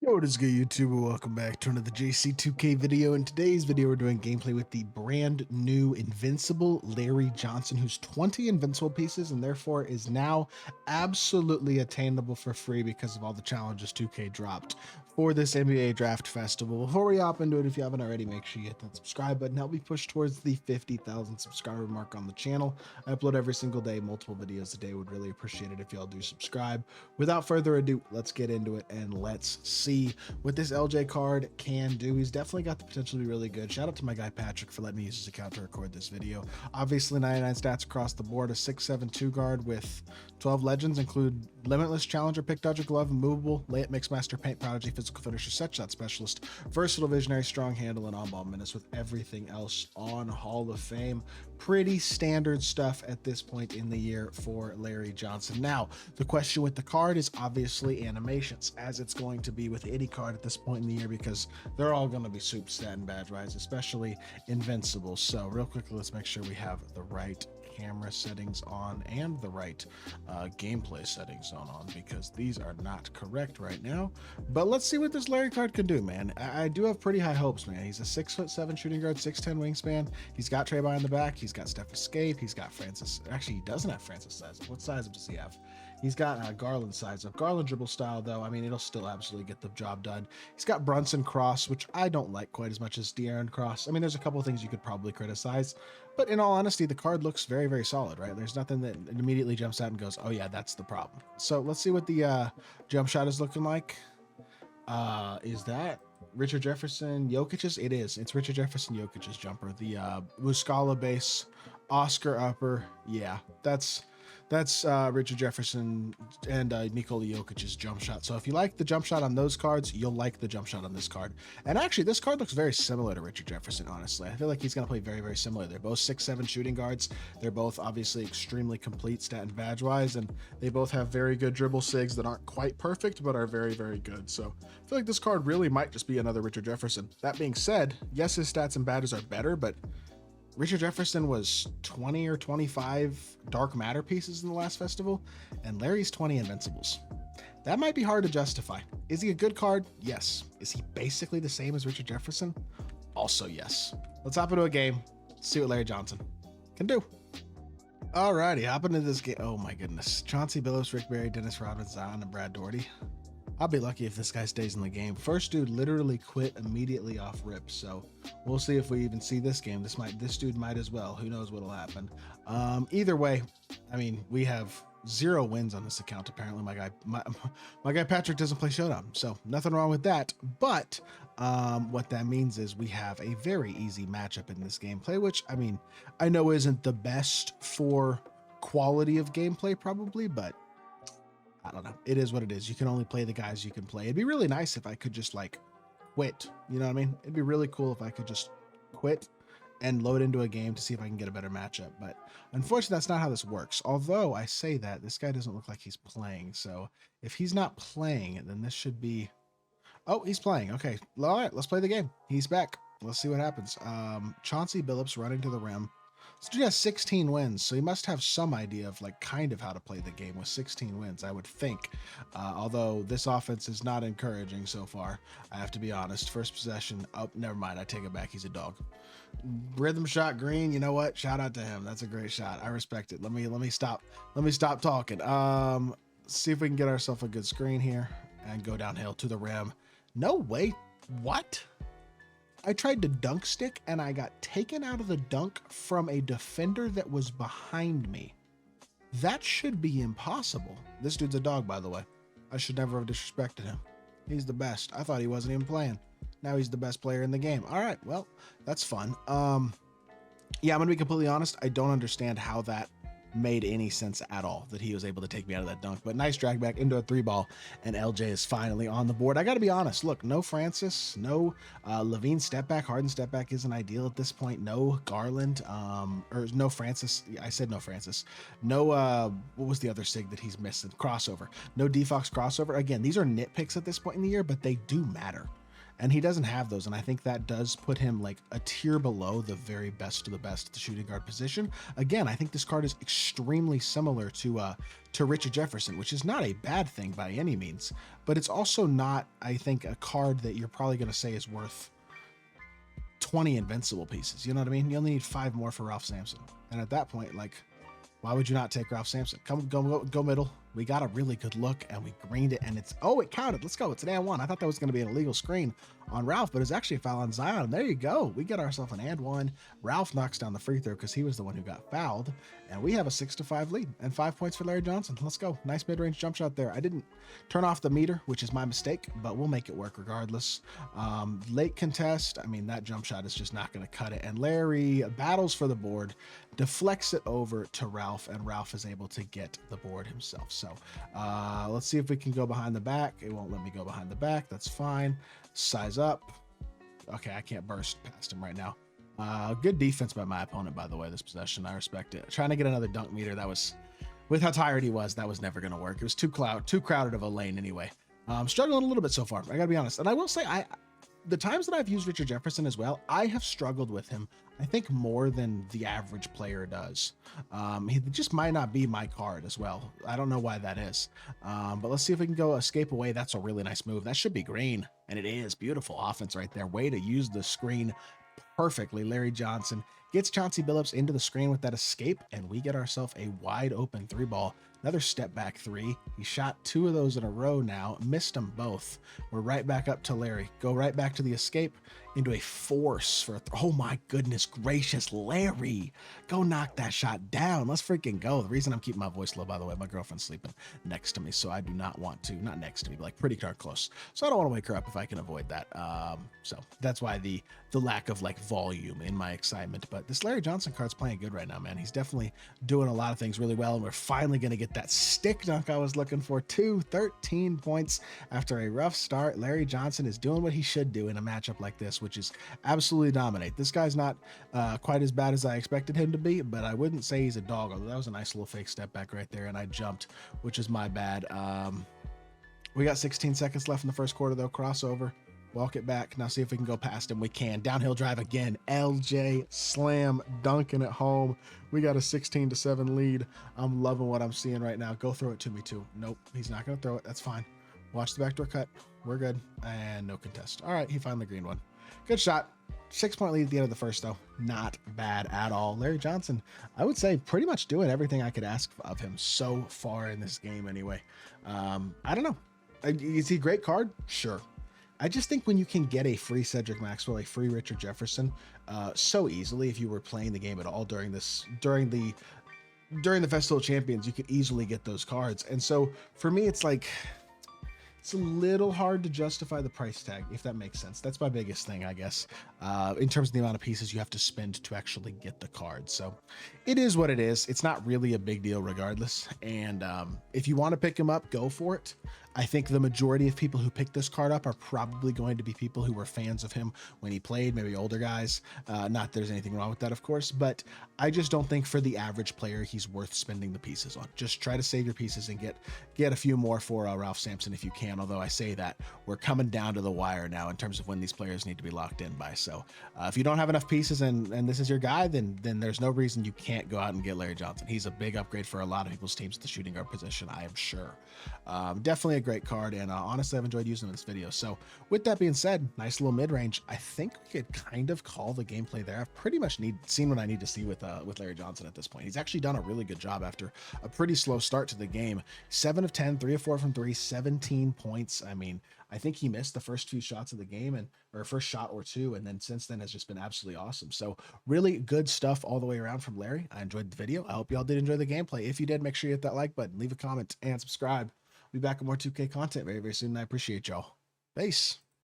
Yo, what is good, YouTube? Welcome back to another JC2K video. In today's video, we're doing gameplay with the brand new Invincible Larry Johnson, who's 20 Invincible pieces and therefore is now absolutely attainable for free because of all the challenges 2K dropped for this NBA Draft Festival. Before we hop into it, if you haven't already, make sure you hit that subscribe button. Help me push towards the 50,000 subscriber mark on the channel. I upload every single day, multiple videos a day. Would really appreciate it if y'all do subscribe. Without further ado, let's get into it and let's see what this LJ card can do. He's definitely got the potential to be really good. Shout out to my guy Patrick for letting me use his account to record this video. Obviously 99 stats across the board, a 6'7" 2 guard with 12 legends, include Limitless, Challenger, Pick Dodger, Glove, Immovable, Layup, Mixmaster, Paint, Prodigy, Physical Finisher, Set Shot Specialist, Versatile, Visionary, Strong Handle, and On-Ball Menace with everything else on Hall of Fame. Pretty standard stuff at this point in the year for Larry Johnson. Now, the question with the card is obviously animations, as it's going to be with any card at this point in the year, because they're all going to be super stat and badge wise, especially Invincible. So real quickly, let's make sure we have the right camera settings on and the right gameplay settings on, because these are not correct right now. But let's see what this Larry card can do, man. I do have pretty high hopes, man. He's a 6'7" shooting guard, 6'10" wingspan. He's got Trey in the back. He's got Steph Escape. He's got Francis. Actually, he doesn't have Francis size. What size does he have? He's got Garland size up. Garland dribble style, though. I mean, it'll still absolutely get the job done. He's got Brunson cross, which I don't like quite as much as De'Aaron cross. I mean, there's a couple of things you could probably criticize, but in all honesty, the card looks very, very solid, right? There's nothing that immediately jumps out and goes, oh yeah, that's the problem. So let's see what the jump shot is looking like. Is that Richard Jefferson Jokic's? It is. It's Richard Jefferson Jokic's jumper. The Muscala base, Oscar upper. Yeah, that's Richard Jefferson and Nikola Jokic's jump shot. So if you like the jump shot on those cards, you'll like the jump shot on this card. And actually, this card looks very similar to Richard Jefferson, honestly. I feel like he's going to play very, very similar. They're both 6'7" shooting guards. They're both obviously extremely complete stat and badge wise, and they both have very good dribble sigs that aren't quite perfect, but are very, very good. So I feel like this card really might just be another Richard Jefferson. That being said, yes, his stats and badges are better, but Richard Jefferson was 20 or 25 dark matter pieces in the last festival, and Larry's 20 invincibles. That might be hard to justify. Is he a good card? Yes. Is he basically the same as Richard Jefferson? Also yes. Let's hop into a game, see what Larry Johnson can do. Alrighty, hop into this game. Oh my goodness. Chauncey Billups, Rick Barry, Dennis Rodman, Zion, and Brad Daugherty. I'll be lucky if this guy stays in the game. First dude literally quit immediately off rip, so we'll see if we even see this game. This dude might as well. Who knows what'll happen. Either way, I mean, we have 0 wins on this account. Apparently my guy Patrick doesn't play Showdown, so nothing wrong with that. But what that means is we have a very easy matchup in this gameplay, which I mean, I know isn't the best for quality of gameplay probably, but I don't know. It is what it is. You can only play the guys you can play. It'd be really nice if I could just like quit. You know what I mean? It'd be really cool if I could just quit and load into a game to see if I can get a better matchup. But unfortunately, that's not how this works. Although I say that, this guy doesn't look like he's playing. So if he's not playing, then this should be... Oh, he's playing. Okay. All right, let's play the game. He's back. Let's see what happens. Chauncey Billups running to the rim. This dude has 16 wins, so he must have some idea of like kind of how to play the game with 16 wins, I would think. Although this offense is not encouraging so far, I have to be honest. First possession, oh, never mind, I take it back. He's a dog. Rhythm shot, Green. You know what? Shout out to him. That's a great shot. I respect it. Let me stop talking. See if we can get ourselves a good screen here and go downhill to the rim. No way. What? I tried to dunk stick and I got taken out of the dunk from a defender that was behind me. That should be impossible. This dude's a dog, by the way. I should never have disrespected him. He's the best. I thought he wasn't even playing. Now he's the best player in the game. All right, well, that's fun. Yeah, I'm gonna be completely honest. I don't understand how that made any sense at all, that he was able to take me out of that dunk. But nice drag back into a 3-ball, and LJ is finally on the board. I got to be honest. Look, no Francis, no Levine step back. Harden step back isn't ideal at this point. No Garland, or no Francis. I said no Francis. No, what was the other sig that he's missing? Crossover. No D-Fox crossover. Again, these are nitpicks at this point in the year, but they do matter. and he doesn't have those. And I think that does put him like a tier below the very best of the best at the shooting guard position. Again, I think this card is extremely similar to Richard Jefferson, which is not a bad thing by any means, but it's also not, I think, a card that you're probably going to say is worth 20 invincible pieces. You know what I mean? You only need 5 more for Ralph Sampson. And at that point, like, why would you not take Ralph Sampson? Go middle. We got a really good look and we greened it, and it's, oh, it counted. Let's go. It's an and one. I thought that was going to be an illegal screen on Ralph, but it's actually a foul on Zion. There you go. We get ourselves an and one. Ralph knocks down the free throw because he was the one who got fouled, and we have a 6-5 lead and 5 points for Larry Johnson. Let's go. Nice mid-range jump shot there. I didn't turn off the meter, which is my mistake, but we'll make it work regardless. Late contest. I mean, that jump shot is just not going to cut it, and Larry battles for the board, deflects it over to Ralph, and Ralph is able to get the board himself. So let's see if we can go behind the back. It won't let me go behind the back. That's fine. Size up. Okay, I can't burst past him right now. Good defense by my opponent, by the way, this possession. I respect it. Trying to get another dunk meter. That was, with how tired he was, that was never going to work. It was too crowded of a lane anyway. Struggling a little bit so far, I gotta be honest. And I will say, the times that I've used Richard Jefferson as well, I have struggled with him, I think, more than the average player does. He just might not be my card as well. I don't know why that is. But let's see if we can go escape away. That's a really nice move. That should be green. And it is. Beautiful offense right there. Way to use the screen perfectly. Larry Johnson gets Chauncey Billups into the screen with that escape, and we get ourselves a wide open 3-ball. Another step back 3. He shot 2 of those in a row now, missed them both. We're right back up to Larry. Go right back to the escape into a force for oh my goodness gracious, Larry. Go knock that shot down. Let's freaking go. The reason I'm keeping my voice low, by the way, my girlfriend's sleeping next to me, so I do not want to, not next to me, but like pretty darn close. So I don't want to wake her up if I can avoid that. So that's why the lack of like volume in my excitement. But this Larry Johnson card's playing good right now, man. He's definitely doing a lot of things really well, and we're finally going to get that stick dunk I was looking for. 13 points after a rough start. Larry Johnson is doing what he should do in a matchup like this, which is absolutely dominate. This guy's not quite as bad as I expected him to be, but I wouldn't say he's a dog, although that was a nice little fake step back right there, and I jumped, which is my bad. We got 16 seconds left in the first quarter, though. Crossover. Walk it back. Now see if we can go past him. We can. Downhill drive again. LJ slam dunking at home. We got a 16-7 lead. I'm loving what I'm seeing right now. Go throw it to me too. Nope, he's not going to throw it. That's fine. Watch the backdoor cut. We're good. And no contest. All right, he finally greened one. Good shot. 6-point lead at the end of the first, though. Not bad at all. Larry Johnson, I would say, pretty much doing everything I could ask of him so far in this game anyway. I don't know. Is he a great card? Sure. I just think when you can get a free Cedric Maxwell, a free Richard Jefferson, so easily, if you were playing the game at all during the Festival of Champions, you could easily get those cards. And so for me, it's like, it's a little hard to justify the price tag, if that makes sense. That's my biggest thing, I guess, in terms of the amount of pieces you have to spend to actually get the card. So it is what it is. It's not really a big deal regardless. And if you want to pick him up, go for it. I think the majority of people who pick this card up are probably going to be people who were fans of him when he played, maybe older guys. Not that there's anything wrong with that, of course, but I just don't think for the average player he's worth spending the pieces on. Just try to save your pieces and get a few more for Ralph Sampson if you can, although I say that we're coming down to the wire now in terms of when these players need to be locked in by. So if you don't have enough pieces and this is your guy, then there's no reason you can't go out and get Larry Johnson. He's a big upgrade for a lot of people's teams at the shooting guard position, I am sure. Definitely a great card, and honestly, I've enjoyed using this video. So with that being said, nice little mid-range. I think we could kind of call the gameplay there. I've pretty much seen what I need to see with Larry Johnson at this point. He's actually done a really good job after a pretty slow start to the game. 7 of 10, 3 of 4 from 3, 17 points. I mean, I think he missed the first few shots of the game, or first shot or two, and then since then has just been absolutely awesome. So really good stuff all the way around from Larry. I enjoyed the video. I hope y'all did enjoy the gameplay. If you did, make sure you hit that like button, leave a comment, and subscribe. Be back with more 2K content very, very soon. I appreciate y'all. Peace.